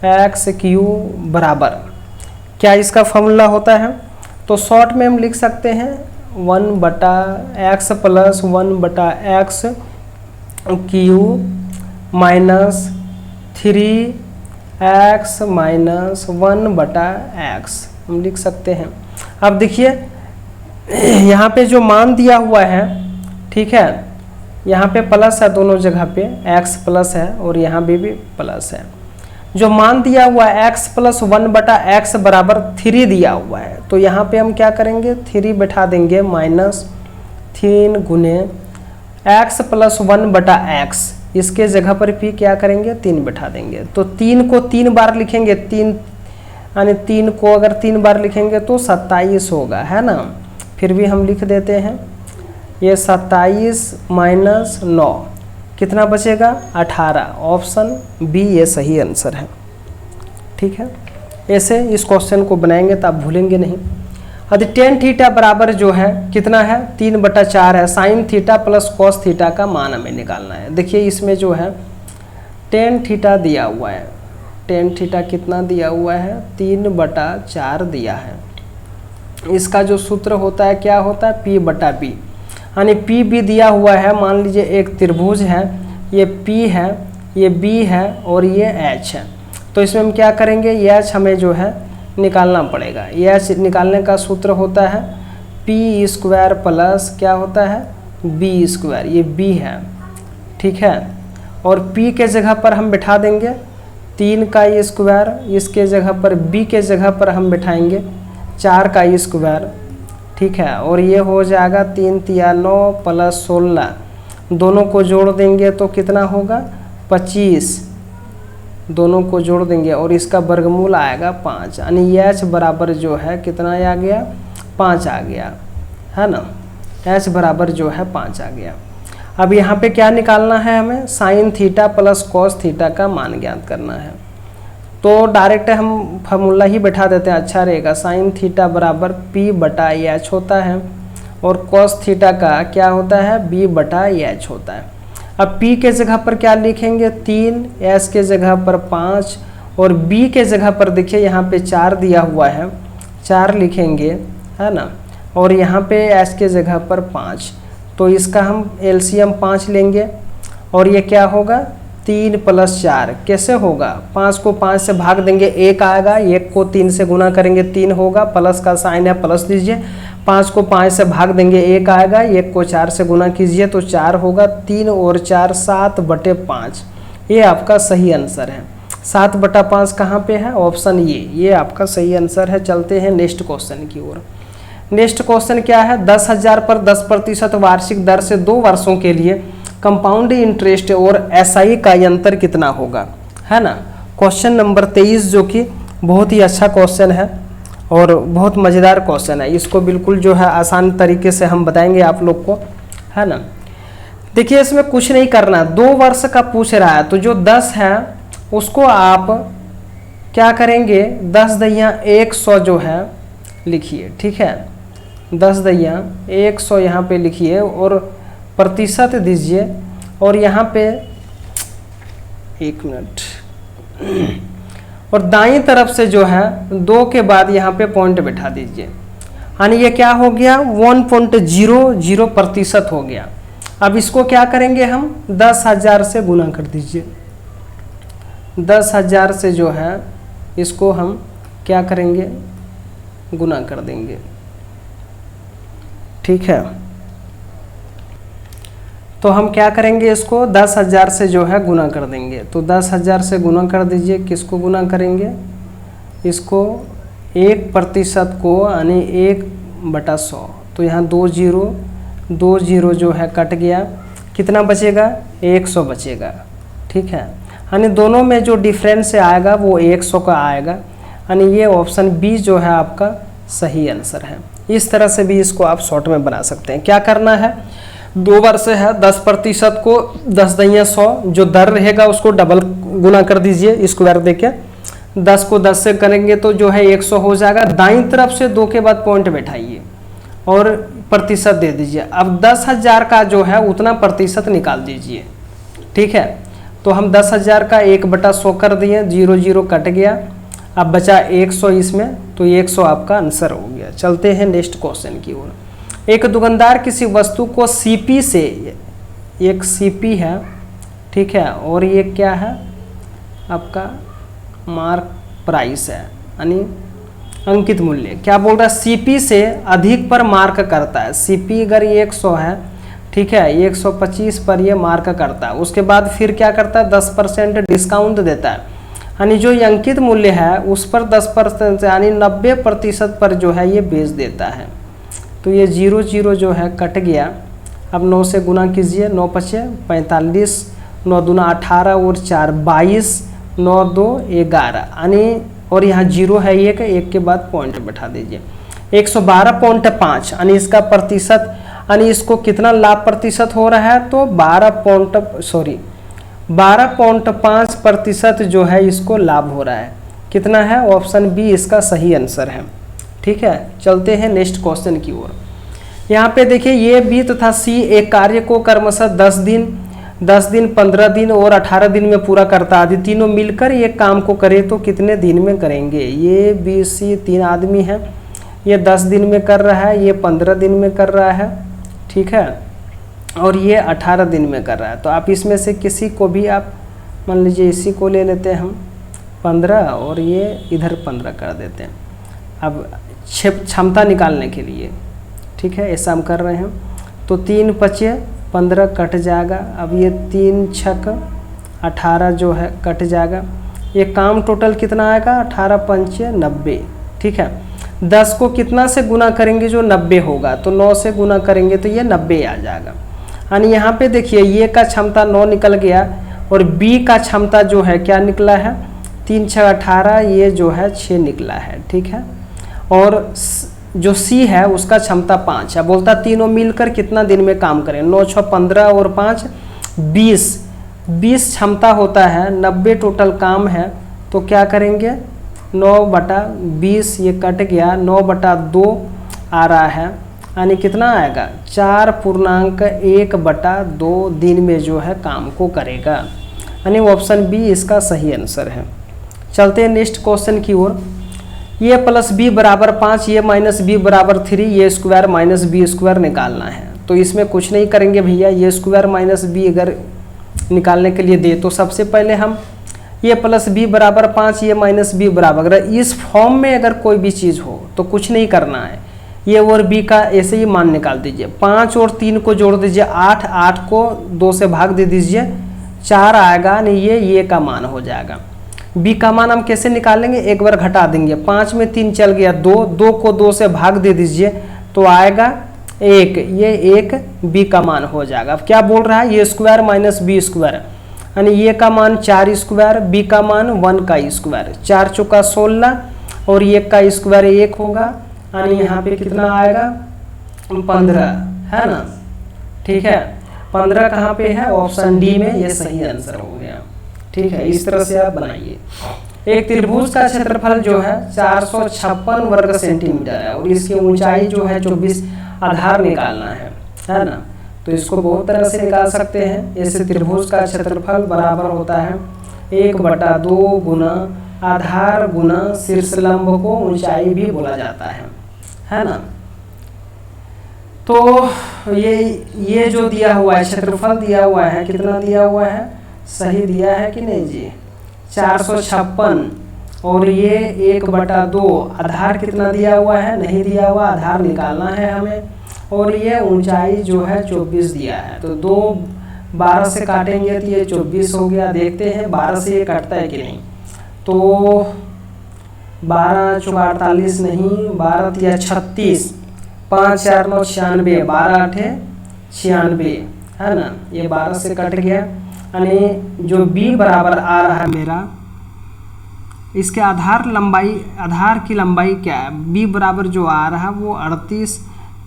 एक्स क्यू बराबर क्या इसका फॉर्मूला होता है, तो शॉर्ट में हम लिख सकते हैं 1 बटा एक्स प्लस 1 बटा x Q minus 3x minus 1 बटा एक्स हम लिख सकते हैं। अब देखिए यहाँ पे जो मान दिया हुआ है, ठीक है, यहाँ पे प्लस है, दोनों जगह पे x प्लस है और यहाँ भी प्लस है। जो मान दिया हुआ है x प्लस 1 बटा एक्स बराबर 3 दिया हुआ है, तो यहाँ पे हम क्या करेंगे 3 बैठा देंगे माइनस 3 गुने x प्लस 1 बटा एक्स, इसके जगह पर भी क्या करेंगे 3 बैठा देंगे। तो 3 को 3 बार लिखेंगे, 3 यानी 3 को अगर 3 बार लिखेंगे तो 27 होगा, है ना। फिर भी हम लिख देते हैं ये 27 माइनस 9 कितना बचेगा 18, ऑप्शन बी ये सही आंसर है। ठीक है, ऐसे इस क्वेश्चन को बनाएंगे तो आप भूलेंगे नहीं। यदि टेन थीटा बराबर जो है कितना है 3/4 है, sine theta plus cos theta का मान हमें निकालना है। देखिए इसमें जो है टेन थीटा दिया हुआ है, टेन थीटा कितना दिया हुआ है 3/4 दिया है। इसका जो सूत्र होता है क्या होता है P/B, यानी P भी दिया हुआ है। मान लीजिए एक त्रिभुज है, ये P है, ये B है और ये H है, तो इसमें हम क्या करेंगे ये H हमें जो है निकालना पड़ेगा। ये H निकालने का सूत्र होता है P² प्लस क्या होता है B², ये B है, ठीक है। और P के जगह पर हम बिठा देंगे 3 का स्क्वायर, इसके जगह पर B के जगह पर हम बिठाएंगे 4 का स्क्वायर, ठीक है। और ये हो जाएगा 3 तिया 9 प्लस 16, दोनों को जोड़ देंगे तो कितना होगा 25, दोनों को जोड़ देंगे और इसका वर्गमूल आएगा 5, यानी H बराबर जो है कितना आ गया 5 आ गया, है ना। H बराबर जो है 5 आ गया। अब यहाँ पे क्या निकालना है हमें sine theta plus cos theta का मान ज्ञात करना है। तो डायरेक्ट हम फार्मूला ही बैठा देते हैं, अच्छा रहेगा। साइन थीटा बराबर पी बटा एच होता है और कॉस थीटा का क्या होता है, बी बटा एच होता है। अब पी के जगह पर क्या लिखेंगे 3, एच के जगह पर 5 और बी के जगह पर देखिए यहाँ पे 4 दिया हुआ है, 4 लिखेंगे, है ना। और यहाँ पे एच के जगह पर 5, तो इसका हम एलसीएम 5 लेंगे और ये क्या होगा 3 + 4 कैसे होगा, 5 को 5 से भाग देंगे 1 आएगा, 1 को 3 से गुना करेंगे 3 होगा, प्लस का साइन है प्लस दीजिए, 5 को 5 से भाग देंगे 1 आएगा, 1 को 4 से गुना कीजिए तो 4 होगा, 3 और 4 7/5, ये आपका सही आंसर है। 7/5 कहाँ पे है, ऑप्शन ये आपका सही आंसर है। चलते हैं नेक्स्ट क्वेश्चन की ओर। नेक्स्ट क्वेश्चन क्या है, 10,000 पर 10% वार्षिक दर से 2 वर्षों के लिए कंपाउंड इंटरेस्ट और एसआई का अंतर कितना होगा, है ना। क्वेश्चन नंबर 23 जो कि बहुत ही अच्छा क्वेश्चन है और बहुत मज़ेदार क्वेश्चन है। इसको बिल्कुल जो है आसान तरीके से हम बताएंगे आप लोग को, है ना। देखिए इसमें कुछ नहीं करना, 2 वर्ष का पूछ रहा है तो जो 10 है उसको आप क्या करेंगे 10 दहिया 100 जो है लिखिए, ठीक है। 10 दहिया 100 यहाँ पे लिखिए और प्रतिशत दीजिए और यहाँ पे 1 मिनट और दाईं तरफ से जो है 2 के बाद यहाँ पे पॉइंट बैठा दीजिए, यानी ये क्या हो गया 1.00% हो गया। अब इसको क्या करेंगे हम 10,000 से गुना कर दीजिए, 10,000 से जो है इसको हम क्या करेंगे गुना कर देंगे, ठीक है। तो हम क्या करेंगे इसको 10,000 से जो है गुना कर देंगे, तो 10,000 से गुना कर दीजिए, किसको गुना करेंगे, इसको 1% को यानी 1/100, तो यहाँ 2 0 जो है कट गया, कितना बचेगा 100 बचेगा, ठीक है। यानी दोनों में जो डिफरेंस आएगा वो 100 का आएगा, यानी ये ऑप्शन बी जो है आपका सही आंसर है। इस तरह से भी इसको आप शॉर्ट में बना सकते हैं। क्या करना है 2 वर्ष है, 10% को 10 दहिया 100 जो दर रहेगा उसको डबल गुना कर दीजिए स्क्वायर देके, 10 को 10 से करेंगे तो जो है 100 हो जाएगा। दाईं तरफ से 2 के बाद पॉइंट बैठाइए और प्रतिशत दे दीजिए। अब 10,000 का जो है उतना प्रतिशत निकाल दीजिए, ठीक है। तो हम 10,000 का 1/100 कर दिए, 0 0 कट गया, अब बचा 100 इसमें, तो 100 आपका आंसर हो गया। चलते हैं नेक्स्ट क्वेश्चन की ओर। एक दुकानदार किसी वस्तु को सीपी से, एक सीपी है, ठीक है, और ये क्या है आपका मार्क प्राइस है, यानी अंकित मूल्य। क्या बोल रहा है सीपी से अधिक पर मार्क करता है। सीपी अगर 100 है, ठीक है, 125 पर ये मार्क करता है, उसके बाद फिर क्या करता है 10% डिस्काउंट देता है, यानी जो अंकित मूल्य है उस पर 10% यानी 90% पर जो है ये बेच देता है। तो ये 0 0 जो है कट गया, अब 9 से गुना कीजिए, 9 पचे 45, 9 दूना 18 और 4 22, 9 2 11, यानी और यहाँ 0 है 1 के बाद पॉइंट बैठा दीजिए। 112.5 यानी इसका प्रतिशत, यानी इसको कितना लाभ प्रतिशत हो रहा है तो 12.5% जो है इसको लाभ हो रहा है। कितना है, ऑप्शन बी इसका सही आंसर है, ठीक है। चलते हैं नेक्स्ट क्वेश्चन की ओर। यहाँ पे देखिए ये बी तथा सी एक कार्य को क्रमशः 10 दिन, 15 दिन और 18 दिन में पूरा करता है। यदि तीनों मिलकर एक काम को करे तो कितने दिन में करेंगे। ये बी सी 3 आदमी हैं, ये 10 दिन में कर रहा है, ये 15 दिन में कर रहा है, ठीक है, और ये 18 दिन में कर रहा है। तो आप इसमें से किसी को भी आप मान लीजिए इसी को ले लेते हैं हम 15 और ये इधर 15 कर देते हैं। अब क्षमता निकालने के लिए, ठीक है, ऐसा हम कर रहे हैं। तो 3 पचे 15 कट जाएगा, अब ये 3 छक 18 जो है कट जाएगा। ये काम टोटल कितना आएगा 18 पंचे 90, ठीक है। 10 को कितना से गुना करेंगे जो 90 होगा, तो 9 से गुना करेंगे तो ये 90 आ जाएगा। यानी यहाँ पे देखिए ये का क्षमता 9 निकल गया और बी का क्षमता जो है क्या निकला है 3 6 18, ये जो है 6 निकला है, ठीक है। और जो सी है उसका क्षमता 5 है। बोलता तीनों मिलकर कितना दिन में काम करें। 9 6 15 और 5 20 क्षमता होता है, 90 टोटल काम है, तो क्या करेंगे 9/20 ये कट गया, 9/2 आ रहा है, यानी कितना आएगा 4.1/2 दिन में जो है काम को करेगा, यानी ऑप्शन बी इसका सही आंसर है। चलते हैं नेक्स्ट क्वेश्चन की ओर। ये प्लस बी बराबर 5, ये माइनस बी बराबर 3, ये स्क्वायर माइनस बी स्क्वायर निकालना है। तो इसमें कुछ नहीं करेंगे भैया, ये स्क्वायर माइनस बी अगर निकालने के लिए दे तो सबसे पहले हम ये प्लस बी बराबर 5, ये माइनस बी बराबर, अगर इस फॉर्म में अगर कोई भी चीज़ हो तो कुछ नहीं करना है, ये और बी का ऐसे ही मान निकाल दीजिए। 5 और 3 को जोड़ दीजिए 8, 8 को 2 से भाग दे दीजिए 4 आएगा, नहीं ये का मान हो जाएगा। बी का मान हम कैसे निकालेंगे, एक बार घटा देंगे, 5 में 3 चल गया 2, 2 को 2 से भाग दे दीजिए तो आएगा 1, ये 1 बी का मान हो जाएगा। अब क्या बोल रहा है, ये स्क्वायर माइनस बी स्क्वायर, यानी ये का मान 4 स्क्वायर, बी का मान 1 का स्क्वायर, 4 चौका 16 और 1 का स्क्वायर 1 होगा, यानी यहाँ पे कितना आएगा 15, है ना। ठीक है, 15 कहाँ पे है, ऑप्शन डी में, ये सही आंसर हो गया। ठीक है, इस तरह से आप बनाइए। एक त्रिभुज का क्षेत्रफल जो है 456 वर्ग सेंटीमीटर है और इसकी ऊंचाई जो है 24, आधार निकालना है ना। तो इसको बहुत तरह से निकाल सकते हैं। ऐसे त्रिभुज का क्षेत्रफल बराबर होता है 1/2 गुना आधार गुना शीर्षलंब को ऊंचाई भी बोला जाता है ना। तो ये जो दिया हुआ है क्षेत्रफल दिया हुआ है, कितना दिया हुआ है, सही दिया है कि नहीं जी, 456, और ये 1/2, आधार कितना दिया हुआ है, नहीं दिया हुआ, आधार निकालना है हमें, और ये ऊंचाई जो है 24 दिया है। तो 2 12 से काटेंगे तो ये 24 हो गया। देखते हैं 12 से ये कटता है कि नहीं, तो 12 चौका 48 नहीं, 12 या 36, 5 4 9 96, 12 8 96, है ना, ये 12 से कट गया। यानी जो b बराबर आ रहा है मेरा, इसके आधार की लंबाई क्या है, b बराबर जो आ रहा है वो 38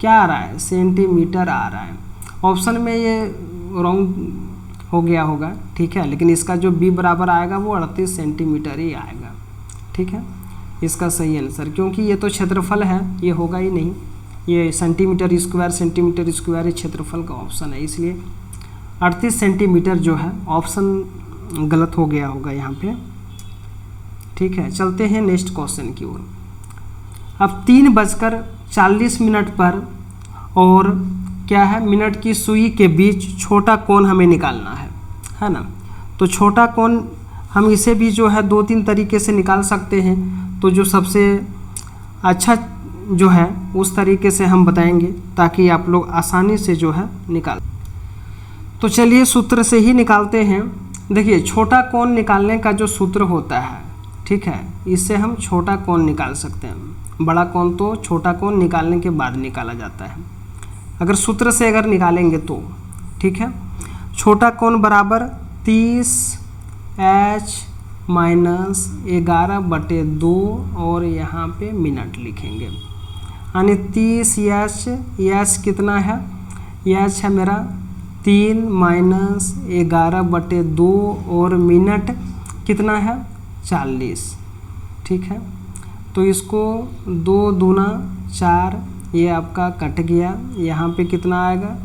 क्या आ रहा है, सेंटीमीटर आ रहा है। ऑप्शन में ये रॉन्ग हो गया होगा, ठीक है, लेकिन इसका जो b बराबर आएगा वो 38 सेंटीमीटर ही आएगा। ठीक है, इसका सही आंसर, क्योंकि ये तो क्षेत्रफल है, ये होगा ही नहीं, ये सेंटीमीटर स्क्वायर क्षेत्रफल का ऑप्शन है, इसलिए 38 सेंटीमीटर जो है ऑप्शन गलत हो गया होगा यहाँ पे। ठीक है, चलते हैं नेक्स्ट क्वेश्चन की ओर। अब 3:40 पर और क्या है, मिनट की सुई के बीच छोटा कोण हमें निकालना है ना। तो छोटा कोण हम इसे भी जो है 2-3 तरीके से निकाल सकते हैं। तो जो सबसे अच्छा जो है उस तरीके से हम बताएंगे ताकि आप लोग आसानी से जो है निकाल। तो चलिए सूत्र से ही निकालते हैं। देखिए छोटा कोण निकालने का जो सूत्र होता है, ठीक है, इससे हम छोटा कोण निकाल सकते हैं। बड़ा कोण तो छोटा कोण निकालने के बाद निकाला जाता है, अगर सूत्र से अगर निकालेंगे तो। ठीक है, छोटा कोण बराबर 30h माइनस 11/2 और यहाँ पे मिनट लिखेंगे, यानी 30h कितना है, h है मेरा 3 माइनस 11/2 और मिनट कितना है 40। ठीक है, तो इसको 2 दूना 4, ये आपका कट गया, यहाँ पे कितना आएगा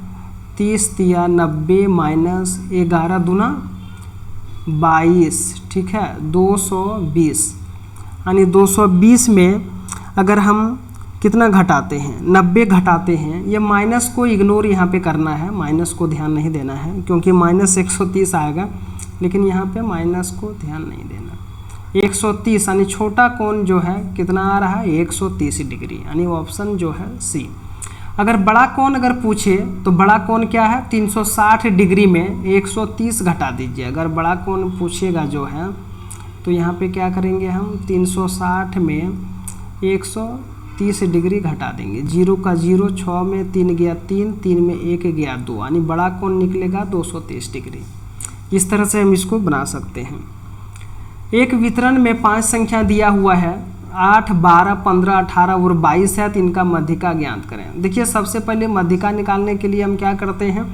30 तिया 90 माइनस 11 दूना 22। ठीक है, 220, यानी 220 में अगर हम कितना घटाते हैं, 90 घटाते हैं, ये माइनस को इग्नोर यहाँ पे करना है, माइनस को ध्यान नहीं देना है, क्योंकि माइनस 130 आएगा, लेकिन यहाँ पे माइनस को ध्यान नहीं देना। 130 यानी छोटा कोण जो है कितना आ रहा है 130 डिग्री, यानी ऑप्शन जो है सी। अगर बड़ा कोण अगर पूछे तो बड़ा कोण क्या है 360 डिग्री में 130 घटा दीजिए। अगर बड़ा कोण पूछेगा जो है तो यहाँ पे क्या करेंगे हम 360 में 130 डिग्री घटा देंगे, 0 का 0, 6 में 3 गया 3, 3 में 1 गया 2, यानी बड़ा कोण निकलेगा 230 डिग्री। इस तरह से हम इसको बना सकते हैं। एक वितरण में 5 संख्या दिया हुआ है, 8, 12, 15, 18 और 22 है, तो इनका मध्यिका ज्ञात करें। देखिए सबसे पहले मध्यिका निकालने के लिए हम क्या करते हैं,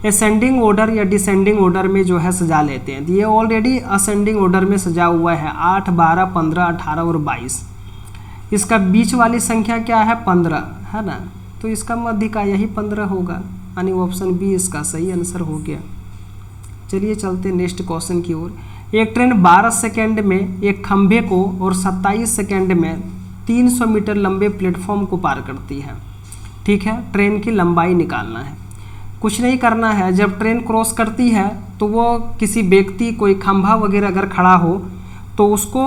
असेंडिंग ऑर्डर या डिसेंडिंग ऑर्डर में जो है सजा लेते हैं। ये ऑलरेडी असेंडिंग ऑर्डर में सजा हुआ है, 8, 12, 15, 18 और 22। इसका बीच वाली संख्या क्या है? 15 है ना, तो इसका मध्य का यही 15 होगा, यानी ऑप्शन बी इसका सही आंसर हो गया। चलिए चलते नेक्स्ट क्वेश्चन की ओर। एक ट्रेन 12 सेकेंड में एक खंभे को और 27 सेकेंड में 300 मीटर लंबे प्लेटफॉर्म को पार करती है। ठीक है, ट्रेन की लंबाई निकालना है। कुछ नहीं करना है, जब ट्रेन क्रॉस करती है तो वो किसी व्यक्ति, कोई खंभा वगैरह अगर खड़ा हो तो उसको,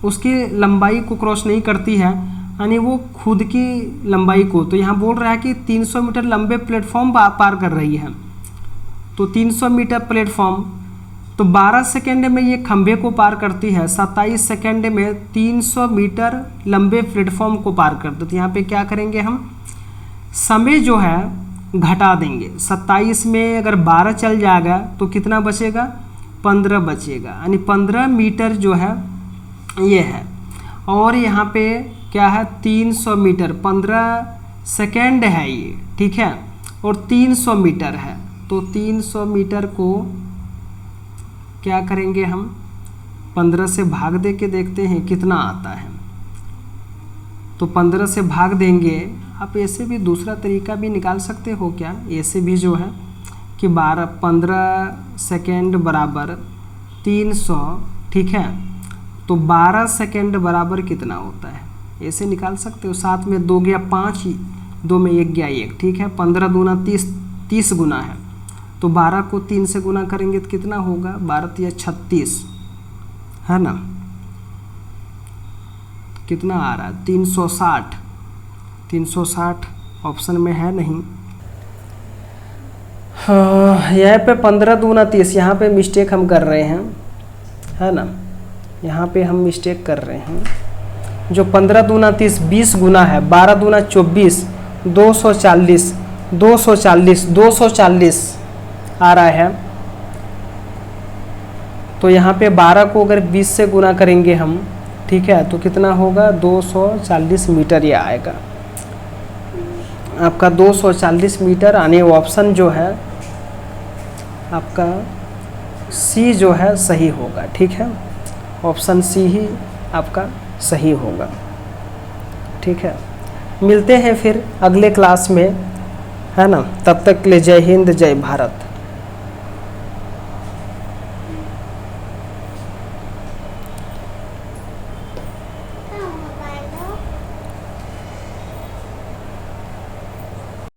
उसकी लंबाई को क्रॉस नहीं करती है, यानी वो खुद की लंबाई को, तो यहाँ बोल रहा है कि 300 मीटर लंबे प्लेटफॉर्म पार कर रही है। तो 300 मीटर प्लेटफॉर्म, तो 12 सेकेंड में ये खंभे को पार करती है, 27 सेकेंड में 300 मीटर लंबे प्लेटफॉर्म को पार करती है। तो यहाँ पे क्या करेंगे हम, समय जो है घटा देंगे। 27 में अगर 12 चल जाएगा तो कितना बचेगा? 15 बचेगा, यानी 15 मीटर जो है ये है। और यहाँ पे क्या है? 300 मीटर, 15 सेकेंड है ये, ठीक है, और 300 मीटर है। तो 300 मीटर को क्या करेंगे हम? 15 से भाग दे के देखते हैं कितना आता है। तो 15 से भाग देंगे। आप ऐसे भी दूसरा तरीका भी निकाल सकते हो क्या? ऐसे भी जो है कि 15 सेकेंड बराबर 300, ठीक है, तो 12 सेकेंड बराबर कितना होता है? ऐसे निकाल सकते हो। 7 में 2 गया 5, 2 में 1 गया 1, ठीक है। 15 दूना 30, 30 गुना है, तो 12 को 3 से गुना करेंगे तो कितना होगा? 12 या 36 है ना, कितना आ रहा है? 360। 360 ऑप्शन में है नहीं। हाँ, यहाँ पे 15 दूना 30, यहाँ पे मिस्टेक हम कर रहे हैं, है ना, यहाँ पे हम मिस्टेक कर रहे हैं। जो 15 दूना 30 20 गुना है, 12 दूना 24, 240, 240, 240 आ रहा है। तो यहाँ पे 12 को अगर 20 से गुना करेंगे हम, ठीक है, तो कितना होगा? 240 मीटर ये आएगा आपका। 240 मीटर, यानी ऑप्शन जो है आपका सी जो है सही होगा। ठीक है, ऑप्शन सी ही आपका सही होगा। ठीक है, मिलते हैं फिर अगले क्लास में, है ना। तब तक के लिए जय हिंद, जय भारत।